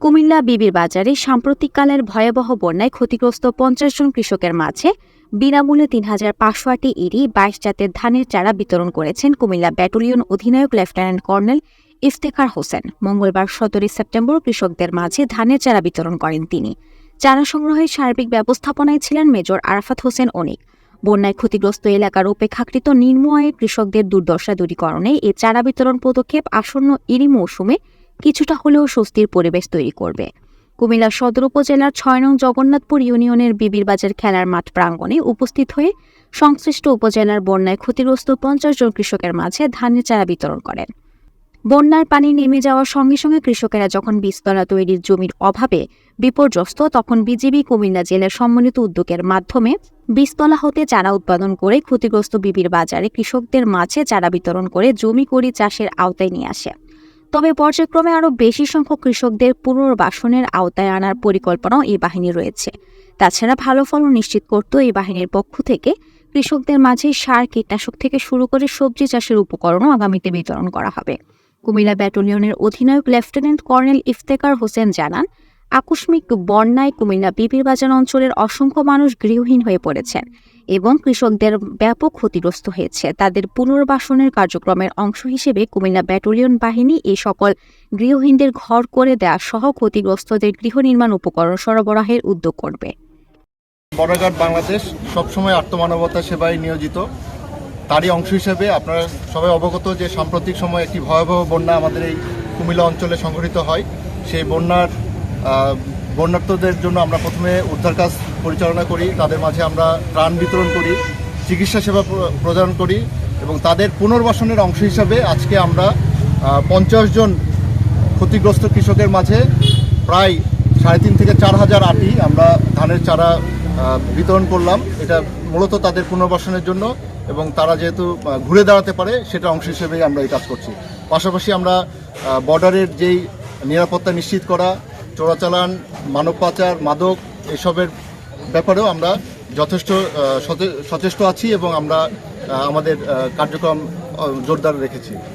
কুমিল্লা বিবির বাজারে সাম্প্রতিককালের ভয়াবহ বন্যায় ক্ষতিগ্রস্ত ৫০ জন কৃষকের মাঝে বিনামূল্যে ৩,৫০০টি ইরি ২২ জাতের ধানের চারা বিতরণ করেছেন কুমিল্লা ব্যাটালিয়ন অধিনায়ক লেফটেন্যান্ট কর্নেল ইফতেখার হোসেন। মঙ্গলবার ১৭ সেপ্টেম্বর কৃষকদের মাঝে ধানের চারা বিতরণ করেন তিনি। চারা সংগ্রহের সার্বিক ব্যবস্থাপনায় ছিলেন মেজর আরাফাত হোসেন অনিক। বন্যায় ক্ষতিগ্রস্ত এলাকার উপেক্ষাকৃত নিম্ন আয়ের কৃষকদের দুর্দশা দূরীকরণে এই চারা বিতরণ পদক্ষেপ আসন্ন ইরি মৌসুমে কিছুটা হলেও স্বস্তির পরিবেশ তৈরি করবে। কুমিল্লা সদর উপজেলার ৬ নং জগন্নাথপুর ইউনিয়নের বিবির বাজার খেলার মাঠ প্রাঙ্গণে উপস্থিত হয়ে সংশ্লিষ্ট উপজেলার বন্যায় ক্ষতিগ্রস্ত ৫০ জন কৃষকের মাঝে ধানের চারা বিতরণ করেন। বন্যার পানি নেমে যাওয়ার সঙ্গে সঙ্গে কৃষকেরা যখন বীজতলা তৈরির জমির অভাবে বিপর্যস্ত, তখন বিজিবি কুমিল্লা জেলার সম্মিলিত উদ্যোগের মাধ্যমে বীজতলা হতে চারা উৎপাদন করে ক্ষতিগ্রস্ত বিবির বাজারে কৃষকদের মাঝে চারা বিতরণ করে জমি করি চাষের আওতায় নিয়ে আসে। তবে পর্যায়ক্রমে আরও বেশি সংখ্যক কৃষকদের পুনর্বাসনের আওতায় আনার পরিকল্পনাও এই বাহিনী রয়েছে। তাছাড়া ভালো ফলন নিশ্চিত করতেও এই বাহিনীর পক্ষ থেকে কৃষকদের মাঝে সার, কীটনাশক থেকে শুরু করে সবজি চাষের উপকরণও আগামীতে বিতরণ করা হবে। কুমিল্লা ব্যাটালিয়নের অধিনায়ক লেফটেন্যান্ট কর্নেল ইফতেখার হোসেন জানান, আকস্মিক বন্যায় কুমিল্লা বিবির বাজার অঞ্চলের অসংখ্য মানুষ গৃহহীন হয়ে পড়েছেন এবং কৃষকদের ব্যাপক ক্ষতিগ্রস্ত হয়েছে। তাদের পুনর্বাসনের কার্যক্রমের অংশ হিসেবে কুমিল্লা ব্যাটালিয়ন বাহিনী এই সকল গৃহহীনদের ঘর করে দেওয়া সহ ক্ষতিগ্রস্তদের গৃহ নির্মাণ উপকরণ সরবরাহের উদ্যোগ করবে। বর্ডার বাংলাদেশ সবসময় আত্মমানবতা সেবায় নিয়োজিত। তারই অংশ হিসেবে আপনারা সবাই অবগত যে সাম্প্রতিক সময়ে একটি ভয়াবহ বন্যা আমাদের এই কুমিল্লা অঞ্চলে সংঘটিত হয়। সেই বন্যার্তদের জন্য আমরা প্রথমে উদ্ধার কাজ পরিচালনা করি, তাদের মাঝে আমরা ত্রাণ বিতরণ করি, চিকিৎসা সেবা প্রদান করি এবং তাদের পুনর্বাসনের অংশ হিসাবে আজকে আমরা ৫০ জন ক্ষতিগ্রস্ত কৃষকের মাঝে প্রায় ৩.৫ থেকে ৪ হাজার আটি আমরা ধানের চারা বিতরণ করলাম। এটা মূলত তাদের পুনর্বাসনের জন্য এবং তারা যেহেতু ঘুরে দাঁড়াতে পারে সেটা অংশ হিসেবেই আমরা এই কাজ করছি। পাশাপাশি আমরা বর্ডারের যেই নিরাপত্তা নিশ্চিত করা, চোরাচালান, মানব পাচার, মাদক এসবের ব্যাপারেও আমরা যথেষ্ট সচেষ্ট আছি এবং আমরা আমাদের কার্যক্রম জোরদার রেখেছি।